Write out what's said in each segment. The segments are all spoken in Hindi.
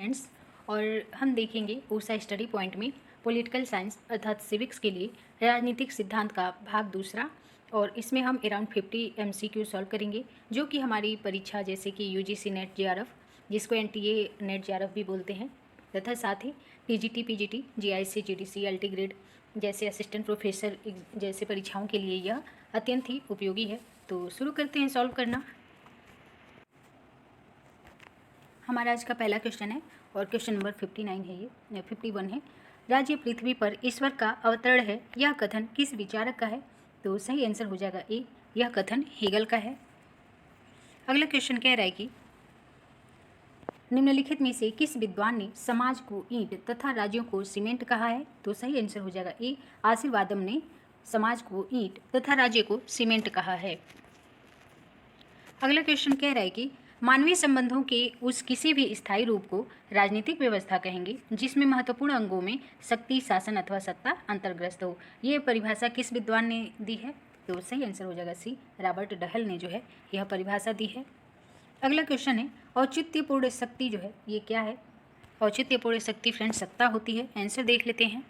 फ्रेंड्स, और हम देखेंगे ऊषा स्टडी पॉइंट में पॉलिटिकल साइंस अर्थात सिविक्स के लिए राजनीतिक सिद्धांत का भाग दूसरा। और इसमें हम अराउंड 50 MCQ सॉल्व करेंगे, जो कि हमारी परीक्षा जैसे कि UGC नेट JRF, जिसको NTA नेट JRF भी बोलते हैं, तथा साथ ही TGT PGT GIC GDC अल्टी grade जैसे असिस्टेंट प्रोफेसर जैसे परीक्षाओं के लिए यह अत्यंत ही उपयोगी है। तो शुरू करते हैं सॉल्व करना। हमारा आज का पहला क्वेश्चन है और क्वेश्चन नंबर 59 है, ये 51 है। राज्य पृथ्वी पर ईश्वर का अवतरण है, यह कथन किस विचारक का है? तो सही आंसर हो जाएगा ए, यह कथन हेगल का है। अगला क्वेश्चन कह रहा है कि निम्नलिखित में से किस विद्वान ने समाज को ईंट तथा राज्यों को सीमेंट कहा है? तो सही आंसर हो जाएगा ए, आशीर्वादम ने समाज को ईंट तथा राज्य को सीमेंट कहा है। अगला क्वेश्चन कह रहा है कि मानवीय संबंधों के उस किसी भी स्थायी रूप को राजनीतिक व्यवस्था कहेंगे जिसमें महत्वपूर्ण अंगों में शक्ति, शासन अथवा सत्ता अंतर्ग्रस्त हो। ये परिभाषा किस विद्वान ने दी है? तो सही आंसर हो जाएगा सी, रॉबर्ट डहल ने जो है यह परिभाषा दी है। अगला क्वेश्चन है औचित्यपूर्ण शक्ति जो है ये क्या है? औचित्यपूर्ण शक्ति फ्रेंड्स सत्ता होती है। आंसर देख लेते हैं।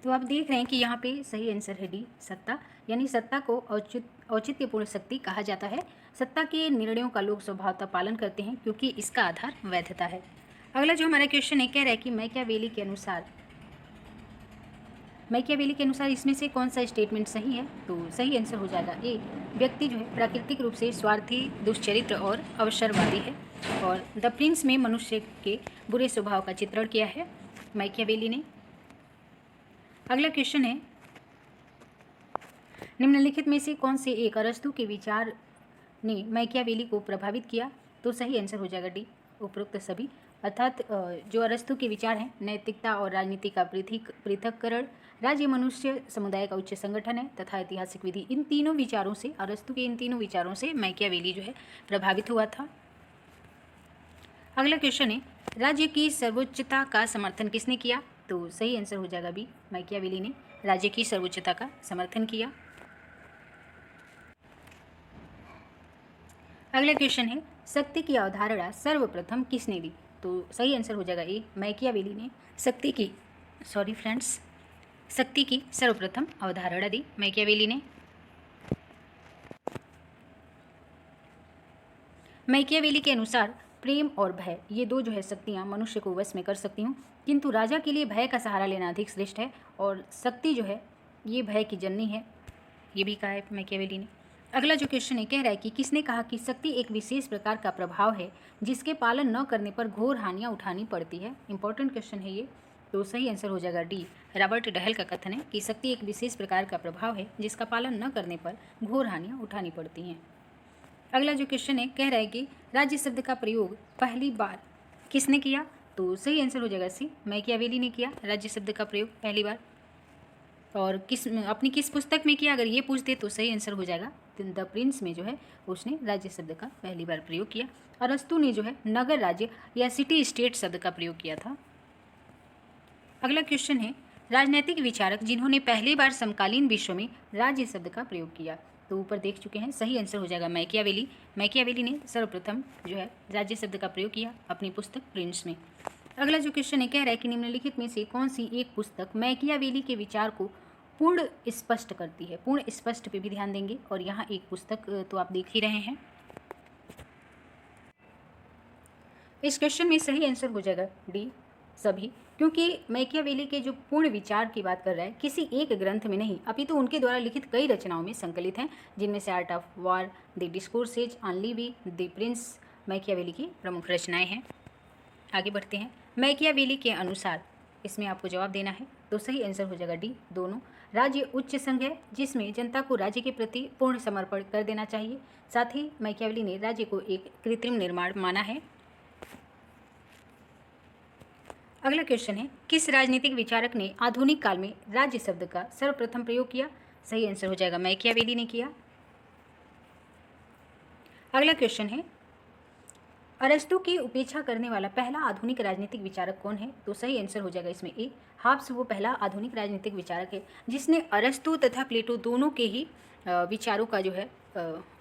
तो आप देख रहे हैं कि यहाँ पे सही आंसर है डी, सत्ता, यानी सत्ता को औचित्यपूर्ण शक्ति कहा जाता है। सत्ता के निर्णयों का लोग स्वभावतः पालन करते हैं क्योंकि इसका आधार वैधता है। अगला जो हमारा क्वेश्चन है कह रहा है कि मैकियावेली के अनुसार इसमें से कौन सा स्टेटमेंट सही है? तो सही आंसर हो जाएगा ए, व्यक्ति जो है प्राकृतिक रूप से स्वार्थी, दुष्चरित्र और अवसरवादी है। और द प्रिंस में मनुष्य के बुरे स्वभाव का चित्रण किया है मैकियावेली ने। अगला क्वेश्चन है निम्नलिखित में से कौन से एक अरस्तु के विचार ने मैकियावेली को प्रभावित किया? तो सही आंसर हो जाएगा डी, उपरोक्त सभी। अर्थात जो अरस्तु के विचार हैं, नैतिकता और राजनीति का पृथक्करण, राज्य मनुष्य समुदाय का उच्च संगठन है तथा ऐतिहासिक विधि, इन तीनों विचारों से, अरस्तु के इन तीनों विचारों से मैकियावेली जो है प्रभावित हुआ था। अगला क्वेश्चन है राज्य की सर्वोच्चता का समर्थन किसने किया? तो सही आंसर हो जाएगा बी, मैकियावेली ने राज्य की सर्वोच्चता का समर्थन किया। अगला क्वेश्चन है शक्ति की अवधारणा सर्वप्रथम किसने दी? तो सही आंसर हो जाएगा ए, मैकियावेली ने शक्ति की सर्वप्रथम अवधारणा दी मैकियावेली ने। मैकियावेली के अनुसार प्रेम और भय, ये दो जो है शक्तियाँ मनुष्य को वश में कर सकती हूँ, किंतु राजा के लिए भय का सहारा लेना अधिक श्रेष्ठ है और शक्ति जो है ये भय की जननी है, ये भी कहा है मैकियावेली ने। अगला जो क्वेश्चन है कह रहा है कि किसने कहा कि शक्ति एक विशेष प्रकार का प्रभाव है जिसके पालन न करने पर घोर हानियाँ उठानी पड़ती है? इंपॉर्टेंट क्वेश्चन है ये। तो सही आंसर हो जाएगा डी, रॉबर्ट डहल का कथन है कि शक्ति एक विशेष प्रकार का प्रभाव है जिसका पालन न करने पर घोर हानियाँ उठानी पड़ती हैं। अगला जो क्वेश्चन है कह रहा है कि राज्य शब्द का प्रयोग पहली बार किसने किया? तो सही आंसर हो जाएगा सी, मैकियावेली ने किया राज्य शब्द का प्रयोग पहली बार। और अपनी किस पुस्तक में किया? अगर ये पूछते तो सही आंसर हो जाएगा द प्रिंस में जो है उसने राज्य शब्द का पहली बार प्रयोग किया। अरस्तु ने जो है नगर राज्य या सिटी स्टेट शब्द का प्रयोग किया था। अगला क्वेश्चन है राजनीतिक विचारक जिन्होंने पहली बार समकालीन विश्व में राज्य शब्द का प्रयोग किया? तो ऊपर देख चुके हैं, सही आंसर हो जाएगा मैकियावेली ने सर्वप्रथम जो है राज्य शब्द का प्रयोग किया अपनी पुस्तक प्रिंस में। अगला जो क्वेश्चन है कह रहा है कि निम्नलिखित में से कौन सी एक पुस्तक मैकियावेली के विचार को पूर्ण स्पष्ट करती है? पूर्ण स्पष्ट पे भी ध्यान देंगे, और यहाँ एक पुस्तक तो आप देख ही रहे हैं। इस क्वेश्चन में सही आंसर हो जाएगा डी, सभी, क्योंकि मैकियावेली के जो पूर्ण विचार की बात कर रहा है किसी एक ग्रंथ में नहीं अपितु उनके द्वारा लिखित कई रचनाओं में संकलित हैं, जिनमें से art of war, the discourses on Levi, the Prince Machiavelli की प्रमुख रचनाएं हैं। आगे बढ़ते हैं। मैकियावेली के अनुसार इसमें आपको जवाब देना है, तो सही आंसर हो जाएगा डी, दोनों। राज्य उच्च संघ है जिसमें जनता को राज्य के प्रति पूर्ण समर्पण कर देना चाहिए। साथ ही मैकियावेली ने राज्य को एक कृत्रिम निर्माण माना है। अगला क्वेश्चन है किस राजनीतिक विचारक ने आधुनिक काल में राज्य शब्द का सर्वप्रथम प्रयोग किया? सही आंसर हो जाएगा मैकियावेली ने किया। अगला क्वेश्चन है अरस्तु की उपेक्षा करने वाला पहला आधुनिक राजनीतिक विचारक कौन है? तो सही आंसर हो जाएगा इसमें ए, हाब्स वो पहला आधुनिक राजनीतिक विचारक है जिसने अरस्तु तथा प्लेटो दोनों के ही विचारों का जो है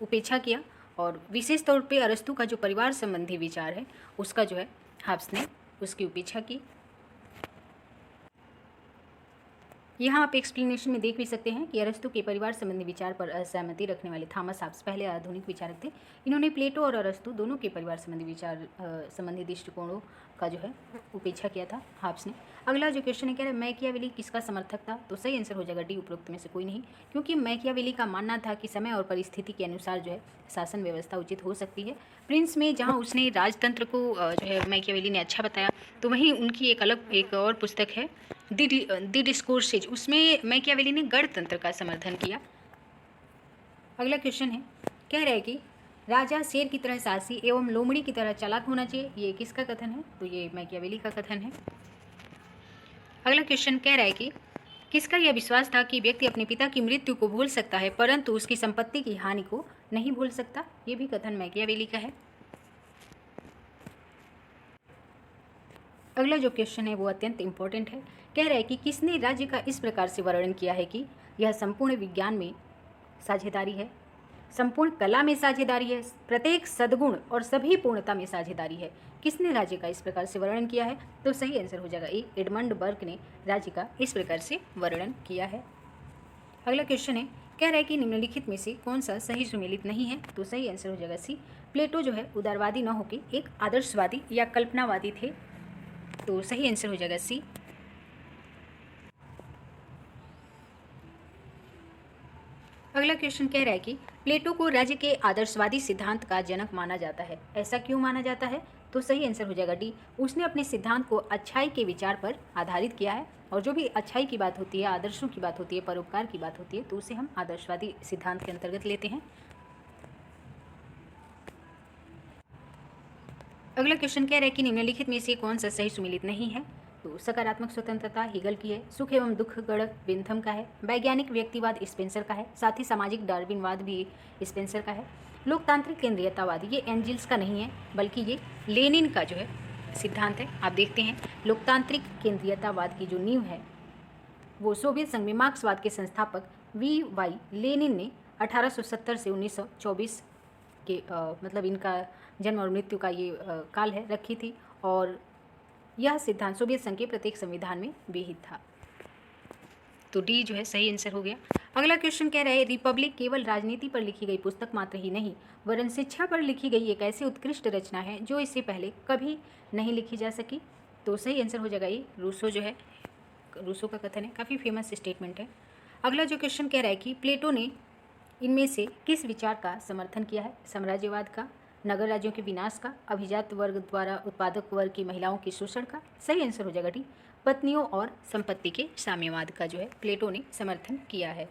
उपेक्षा किया और विशेष तौर पे अरस्तु का जो परिवार संबंधी विचार है उसका जो है हॉब्स ने उसकी उपेक्षा की। यहाँ आप एक्सप्लेनेशन में देख भी सकते हैं कि अरस्तु के परिवार संबंधी विचार पर असहमति रखने वाले थॉमस हॉब्स पहले आधुनिक विचारक थे। इन्होंने प्लेटो और अरस्तु दोनों के परिवार संबंधी विचार संबंधी दृष्टिकोणों का जो है उपेक्षा किया था हॉब्स ने। अगला जो क्वेश्चन है, कह रहे हैं मैकियावेली किसका समर्थक था? तो सही आंसर हो जाएगा डी, उपरोक्त में से कोई नहीं, क्योंकि मैकियावेली का मानना था कि समय और परिस्थिति के अनुसार जो है शासन व्यवस्था उचित हो सकती है। प्रिंस में जहाँ उसने राजतंत्र को जो है मैकियावेली ने अच्छा बताया, तो वहीं उनकी एक और पुस्तक है द डिस्कोर्सेज, उसमें मैकियावेली ने गणतंत्र का समर्थन किया। अगला क्वेश्चन है, कह रहा है कि राजा शेर की तरह साहसी एवं लोमड़ी की तरह चालाक होना चाहिए, ये किसका कथन है? तो ये मैकियावेली का कथन है। अगला क्वेश्चन कह रहा है कि किसका यह विश्वास था कि व्यक्ति अपने पिता की मृत्यु को भूल सकता है परंतु उसकी संपत्ति की हानि को नहीं भूल सकता, ये भी कथन मैकियावेली का है। अगला जो क्वेश्चन है वो अत्यंत इंपॉर्टेंट है, कह रहा है कि किसने राज्य का इस प्रकार से वर्णन किया है कि यह संपूर्ण विज्ञान में साझेदारी है, संपूर्ण कला में साझेदारी है, प्रत्येक सद्गुण और सभी पूर्णता में साझेदारी है। किसने राज्य का इस प्रकार से वर्णन किया है? तो सही आंसर हो जाएगा ए, एडमंड बर्क ने राज्य का इस प्रकार से वर्णन किया है। अगला क्वेश्चन है, कह रहा है कि निम्नलिखित में से कौन सा सही सुमेलित नहीं है? तो सही आंसर हो जाएगा सी, प्लेटो जो है उदारवादी न होकर एक आदर्शवादी या कल्पनावादी थे, तो सही आंसर हो जाएगा सी। अगला क्वेश्चन कह रहा है कि प्लेटो को राज्य के आदर्शवादी सिद्धांत का जनक माना जाता है, ऐसा क्यों माना जाता है? तो सही आंसर हो जाएगा डी, उसने अपने सिद्धांत को अच्छाई के विचार पर आधारित किया है, और जो भी अच्छाई की बात होती है, आदर्शों की बात होती है, परोपकार की बात होती है, तो उसे हम आदर्शवादी सिद्धांत के अंतर्गत लेते हैं। अगला क्वेश्चन कह रहा है कि निम्नलिखित में से कौन सा सही सुमेलित नहीं है? तो सकारात्मक स्वतंत्रता हिगल की है, सुख एवं दुख गणक बेंथम का है, वैज्ञानिक व्यक्तिवाद स्पेंसर का है, साथ ही सामाजिक डार्विनवाद भी स्पेंसर का है, लोकतांत्रिक केंद्रीयतावाद ये एंजिल्स का नहीं है बल्कि ये लेनिन का जो है सिद्धांत है। आप देखते हैं लोकतांत्रिक केंद्रीयतावाद की जो नींव है वो सोवियत संघ में मार्क्सवाद के संस्थापक V.Y. लेनिन ने 1870 से 1924 के मतलब इनका जन्म और मृत्यु का ये काल है रखी थी, और यह सिद्धांत सोवियत संघ के प्रत्येक संविधान में विहित था, तो डी जो है सही आंसर हो गया। अगला क्वेश्चन कह रहा है रिपब्लिक केवल राजनीति पर लिखी गई पुस्तक मात्र ही नहीं वरन शिक्षा पर लिखी गई एक ऐसी उत्कृष्ट रचना है जो इससे पहले कभी नहीं लिखी जा सकी, तो सही आंसर हो जाएगा ये रूसो जो है, रूसो का कथन है, काफ़ी फेमस स्टेटमेंट है। अगला जो क्वेश्चन कह रहा है कि प्लेटो ने इनमें से किस विचार का समर्थन किया है? साम्राज्यवाद का, नगर राज्यों के विनाश का, अभिजात वर्ग द्वारा उत्पादक वर्ग की महिलाओं के शोषण का? सही आंसर हो जाएगा डी, पत्नियों और संपत्ति के साम्यवाद का जो है प्लेटो ने समर्थन किया है।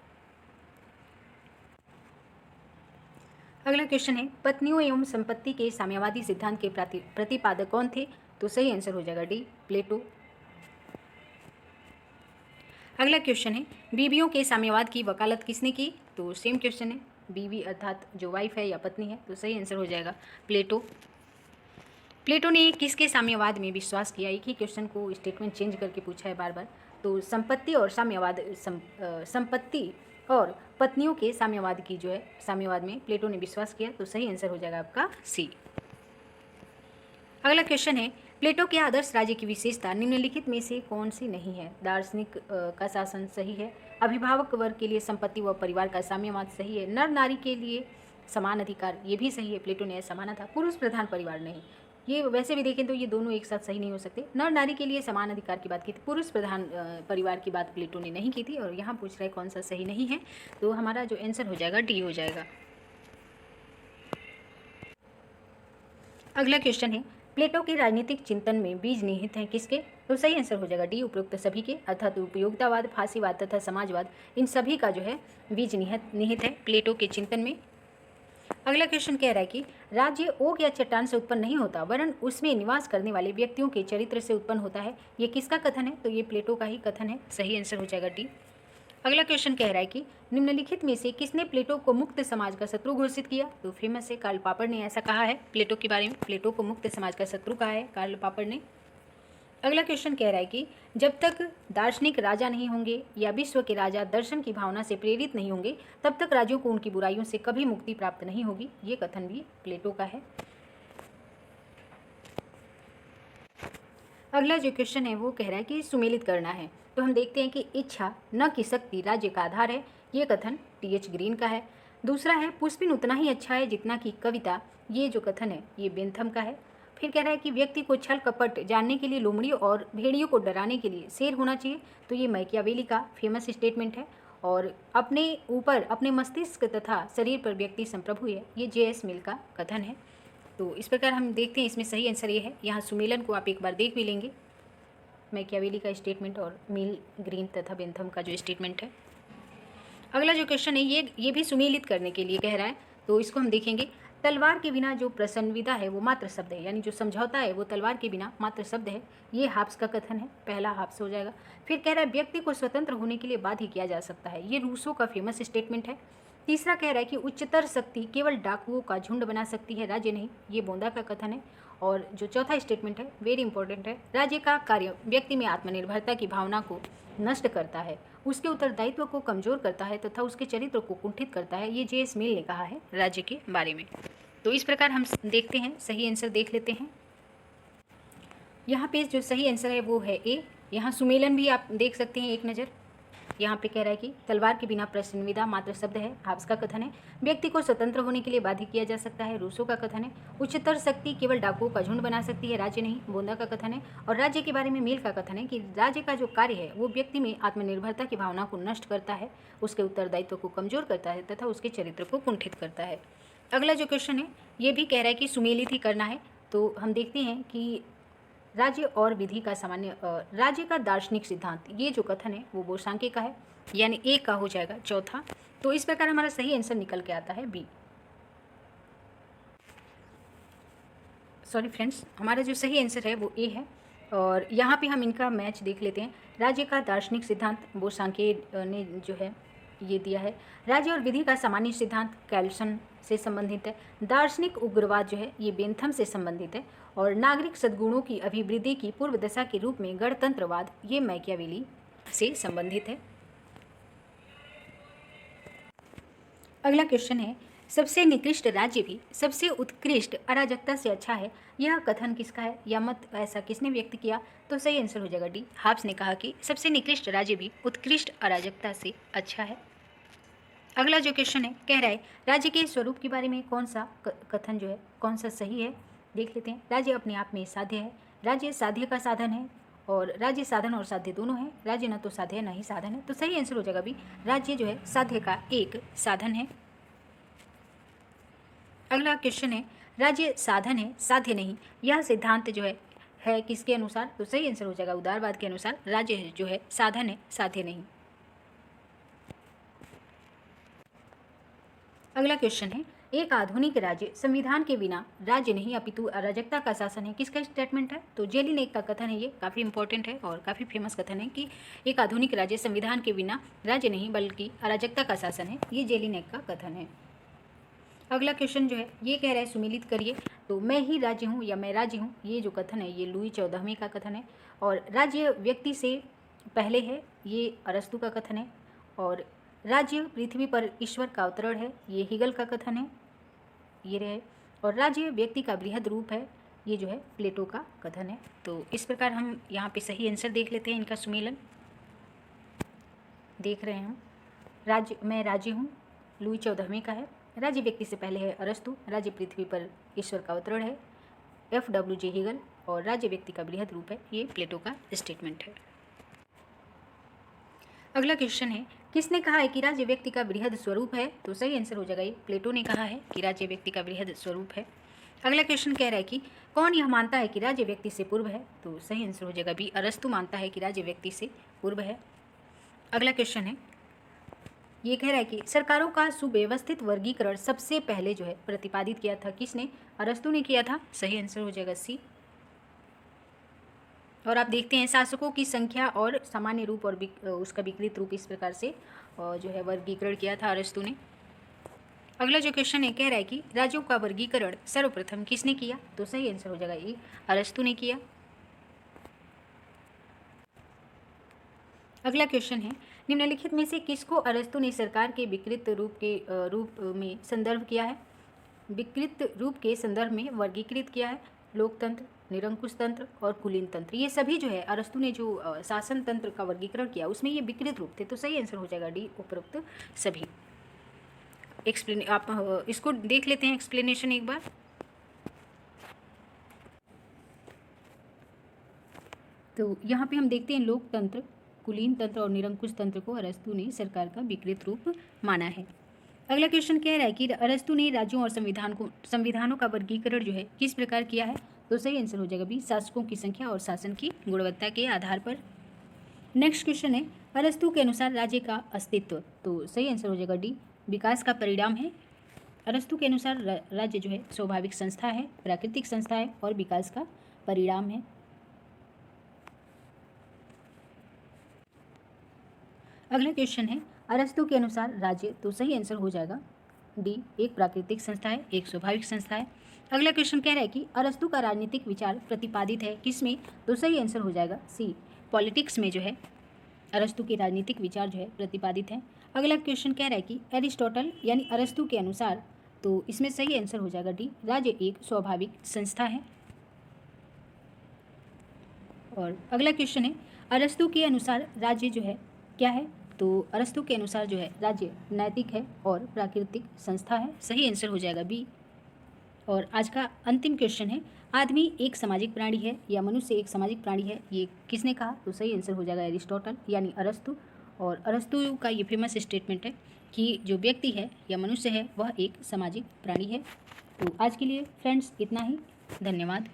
अगला क्वेश्चन है पत्नियों एवं संपत्ति के साम्यवादी सिद्धांत के प्रतिपादक कौन थे? तो सही आंसर हो जाएगा डी, प्लेटो। अगला क्वेश्चन है बीवियों के साम्यवाद की वकालत किसने की? तो सेम क्वेश्चन है, बीवी अर्थात जो वाइफ है या पत्नी है, तो सही आंसर हो जाएगा प्लेटो। प्लेटो ने किसके साम्यवाद में विश्वास किया? एक ही क्वेश्चन को स्टेटमेंट चेंज करके पूछा है बार बार, तो संपत्ति और साम्यवाद संपत्ति और पत्नियों के साम्यवाद की जो है साम्यवाद में प्लेटो ने विश्वास किया, तो सही आंसर हो जाएगा आपका सी। अगला क्वेश्चन है प्लेटो के आदर्श राज्य की विशेषता निम्नलिखित में से कौन सी नहीं है? दार्शनिक का शासन सही है, अभिभावक वर्ग के लिए संपत्ति व परिवार का साम्यवाद सही है, नर नारी के लिए समान अधिकार ये भी सही है, प्लेटो ने ऐसा माना था, पुरुष प्रधान परिवार नहीं, ये वैसे भी देखें तो ये दोनों एक साथ सही नहीं हो सकते। नर नारी के लिए समान अधिकार की बात की थी, पुरुष प्रधान परिवार की बात प्लेटो ने नहीं की थी, और यहाँ पूछ रहा है कौन सा सही नहीं है, तो हमारा जो आंसर हो जाएगा डी हो जाएगा। अगला क्वेश्चन है प्लेटो के राजनीतिक चिंतन में बीज निहित हैं किसके? तो सही आंसर हो जाएगा डी, उपरोक्त सभी के, अर्थात उपयोगितावाद, फांसीवाद तथा समाजवाद इन सभी का जो है बीज निहित है प्लेटो के चिंतन में। अगला क्वेश्चन कह रहा है कि राज्य ओक या चट्टान से उत्पन्न नहीं होता वरन उसमें निवास करने वाले व्यक्तियों के चरित्र से उत्पन्न होता है, ये किसका कथन है? तो ये प्लेटो का ही कथन है, सही आंसर हो जाएगा डी। अगला क्वेश्चन कह रहा है कि निम्नलिखित में से किसने प्लेटो को मुक्त समाज का शत्रु घोषित किया? तो फेमस है कार्ल पापर ने ऐसा कहा है प्लेटो के बारे में, प्लेटो को मुक्त समाज का शत्रु कहा है कार्ल पापर ने। अगला क्वेश्चन कह रहा है कि जब तक दार्शनिक राजा नहीं होंगे या विश्व के राजा दर्शन की भावना से प्रेरित नहीं होंगे तब तक राज्यों को उनकी बुराइयों से कभी मुक्ति प्राप्त नहीं होगी। ये कथन भी प्लेटो का है। अगला जो क्वेश्चन है वो कह रहा है कि सुमेलित करना है। तो हम देखते हैं कि इच्छा न कि शक्ति राज्य का आधार है। ये कथन टी.एच. ग्रीन का है। दूसरा है पुष्पिन उतना ही अच्छा है जितना कि कविता। ये जो कथन है ये बेंथम का है। फिर कह रहा है कि व्यक्ति को छल कपट जानने के लिए लोमड़ी और भेड़ियों को डराने के लिए शेर होना चाहिए। तो ये मैकियावेली का फेमस स्टेटमेंट है। और अपने ऊपर अपने मस्तिष्क तथा शरीर पर व्यक्ति संप्रभु है। ये जे.एस. मिल का कथन है। तो इस प्रकार हम देखते हैं इसमें सही आंसर ये है। यहाँ सुमेलन को आप एक बार देख भी लेंगे, मैकियावेली का स्टेटमेंट और मिल, ग्रीन तथा बेंथम का जो स्टेटमेंट है। अगला जो क्वेश्चन है ये भी सुमेलित करने के लिए कह रहा है। तो इसको हम देखेंगे। तलवार के बिना जो प्रसन्नविदा है वो मात्र शब्द है, यानी जो समझौता है वो तलवार के बिना मात्र शब्द है। ये हाब्स का कथन है, पहला हाब्स हो जाएगा। फिर कह रहा है व्यक्ति को स्वतंत्र होने के लिए बाध्य किया जा सकता है। ये रूसो का फेमस स्टेटमेंट है। तीसरा कह रहा है कि उच्चतर शक्ति केवल डाकुओं का झुंड बना सकती है, राज्य नहीं। ये बोंदा का कथन है। और जो चौथा स्टेटमेंट है वेरी इंपॉर्टेंट है, राज्य का कार्य व्यक्ति में आत्मनिर्भरता की भावना को नष्ट करता है, उसके उत्तरदायित्व को कमजोर करता है तथा उसके चरित्र को कुंठित करता है। ये जे.एस. मिल ने कहा है राज्य के बारे में। तो इस प्रकार हम देखते हैं, सही आंसर देख लेते हैं। यहाँ पे जो सही आंसर है वो है ए। यहाँ सुमेलन भी आप देख सकते हैं एक नज़र। यहाँ पे कह रहा है कि तलवार के बिना प्रसन्नविदा मात्र शब्द है, हाब्स का कथन है। व्यक्ति को स्वतंत्र होने के लिए बाध्य किया जा सकता है, रूसो का कथन है। उच्चतर शक्ति केवल डाकुओं का झुंड बना सकती है, राज्य नहीं, बोंदा का कथन है। और राज्य के बारे में मिल का कथन है कि राज्य का जो कार्य है वो व्यक्ति में आत्मनिर्भरता की भावना को नष्ट करता है, उसके उत्तरदायित्व को कमजोर करता है तथा उसके चरित्र को कुंठित करता है। अगला जो क्वेश्चन है ये भी कह रहा है कि सुमेलित ही करना है। तो हम देखते हैं कि राज्य और विधि का सामान्य राज्य का दार्शनिक सिद्धांत, ये जो कथन है वो बोसांके का है, यानी ए का हो जाएगा चौथा। तो इस प्रकार हमारा सही आंसर निकल के आता है बी। सॉरी फ्रेंड्स, हमारा जो सही आंसर है वो ए है। और यहाँ पे हम इनका मैच देख लेते हैं। राज्य का दार्शनिक सिद्धांत बोसांके ने जो है ये दिया है। राज्य और विधि का सामान्य सिद्धांत कैल्सन से संबंधित है। दार्शनिक उग्रवाद जो है ये बेंथम से संबंधित है। और नागरिक सद्गुणों की अभिवृद्धि की पूर्व दशा के रूप में गणतंत्रवाद ये मैकियावेली से संबंधित है। अगला क्वेश्चन है सबसे निकृष्ट राज्य भी सबसे उत्कृष्ट अराजकता से अच्छा है, यह कथन किसका है या मत ऐसा किसने व्यक्त किया? तो सही आंसर हो जाएगा डी। हाब्स ने कहा कि सबसे निकृष्ट राज्य भी उत्कृष्ट अराजकता से अच्छा है। अगला जो क्वेश्चन है कह रहा है राज्य के स्वरूप के बारे में कौन सा कथन जो है कौन सा सही है, देख लेते हैं। राज्य अपने आप में साध्य है, राज्य साध्य का साधन है। और राज्य साधन और साध्य दोनों है, राज्य न तो साध्य है न ही साधन है। तो सही आंसर हो जाएगा भी, राज्य जो है साध्य का एक साधन है। अगला क्वेश्चन है राज्य साधन है साध्य नहीं, यह सिद्धांत जो है किसके अनुसार? तो सही आंसर हो जाएगा उदारवाद के अनुसार, राज्य जो है साधन है साध्य नहीं। अगला क्वेश्चन है एक आधुनिक राज्य संविधान के बिना राज्य नहीं अपितु अराजकता का शासन है, किसका स्टेटमेंट है? तो जेलिनेक का कथन है। ये काफ़ी इंपॉर्टेंट है और काफ़ी फेमस कथन है कि एक आधुनिक राज्य संविधान के बिना राज्य नहीं बल्कि अराजकता का शासन है, ये जेलिनेक का कथन है। अगला क्वेश्चन जो है ये कह रहा है सुमेलित करिए। तो मैं ही राज्य हूँ या मैं राज्य हूँ, ये जो कथन है ये लुई 14वें का कथन है। और राज्य व्यक्ति से पहले है, ये अरस्तु का कथन है। और राज्य पृथ्वी पर ईश्वर का अवतरण है, ये हिगल का कथन है, ये रहे। और राज्य व्यक्ति का बृहद रूप है, ये जो है प्लेटो का कथन है। तो इस प्रकार हम यहाँ पे सही आंसर देख लेते हैं। इनका सुमेलन देख रहे हैं। राज्य मैं राज्य हूँ लुई 14वें का है। राज्य व्यक्ति से पहले है अरस्तु, राज्य पृथ्वी पर ईश्वर का अवतरण है FWJ हिगल। और राज्य व्यक्ति का बृहद रूप है, ये प्लेटो का स्टेटमेंट है। अगला क्वेश्चन है किसने कहा है कि राज्य व्यक्ति का बृहद स्वरूप है? तो सही आंसर हो जाएगा ये प्लेटो ने कहा है कि राज्य व्यक्ति का बृहद स्वरूप है। अगला क्वेश्चन कह रहा है कि कौन यह मानता है कि राज्य व्यक्ति से पूर्व है? तो सही आंसर हो जाएगा बी, अरस्तु मानता है कि राज्य व्यक्ति से पूर्व है। अगला क्वेश्चन है ये कह रहा है कि सरकारों का सुव्यवस्थित वर्गीकरण सबसे पहले जो है प्रतिपादित किया था किसने? अरस्तु ने किया था, सही आंसर हो जाएगा सी। और आप देखते हैं शासकों की संख्या और सामान्य रूप और उसका विकृत रूप इस प्रकार से जो है वर्गीकरण किया था अरस्तु ने। अगला जो क्वेश्चन है कह रहा है कि राज्यों का वर्गीकरण सर्वप्रथम किसने किया? तो सही आंसर हो जाएगा ये, अरस्तु ने किया। अगला क्वेश्चन है, निम्नलिखित में से किसको अरस्तु ने सरकार के विकृत रूप में संदर्भ किया है? विकृत रूप के संदर्भ में वर्गीकृत किया है। लोकतंत्र, निरंकुश तंत्र और कुलीन तंत्र, ये सभी जो है अरस्तु ने जो शासन तंत्र का वर्गीकरण किया उसमें ये विकृत रूप थे, तो सही आंसर हो जाएगा डी, उपरोक्त सभी। आप इसको देख लेते हैं एक्सप्लेनेशन एक बार। तो यहाँ पे हम देखते हैं लोकतंत्र, कुलीन तंत्र और निरंकुश तंत्र को अरस्तु ने सरकार का विकृत रूप माना है। अगला क्वेश्चन कह रहा है कि अरस्तु ने राज्यों और संविधानों का वर्गीकरण जो है किस प्रकार किया है? तो सही आंसर हो जाएगा बी, शासकों की संख्या और शासन की गुणवत्ता के आधार पर। नेक्स्ट क्वेश्चन है, अरस्तु के अनुसार राज्य का अस्तित्व, तो सही आंसर हो जाएगा डी, विकास का परिणाम है। अरस्तु के अनुसार राज्य जो है स्वाभाविक संस्था है, प्राकृतिक संस्था है और विकास का परिणाम है। अगला क्वेश्चन है, अरस्तु के अनुसार राज्य, तो सही आंसर हो जाएगा डी, एक प्राकृतिक संस्था है, एक स्वाभाविक संस्था है। अगला क्वेश्चन कह रहा है कि अरस्तु का राजनीतिक विचार प्रतिपादित है किसमें? तो सही आंसर हो जाएगा सी, पॉलिटिक्स में जो है अरस्तु के राजनीतिक विचार जो है प्रतिपादित है। अगला क्वेश्चन कह रहा है कि एरिस्टोटल यानी अरस्तु के अनुसार, तो इसमें सही आंसर हो जाएगा डी, राज्य एक स्वाभाविक संस्था है। और अगला क्वेश्चन है, अरस्तु के अनुसार राज्य जो है क्या है? तो अरस्तु के अनुसार जो है राज्य नैतिक है और प्राकृतिक संस्था है, सही आंसर हो जाएगा बी। और आज का अंतिम क्वेश्चन है, आदमी एक सामाजिक प्राणी है या मनुष्य एक सामाजिक प्राणी है, ये किसने कहा? तो सही आंसर हो जाएगा एरिस्टोटल यानी अरस्तु। और अरस्तु का ये फेमस स्टेटमेंट है कि जो व्यक्ति है या मनुष्य है वह एक सामाजिक प्राणी है। तो आज के लिए फ्रेंड्स इतना ही, धन्यवाद।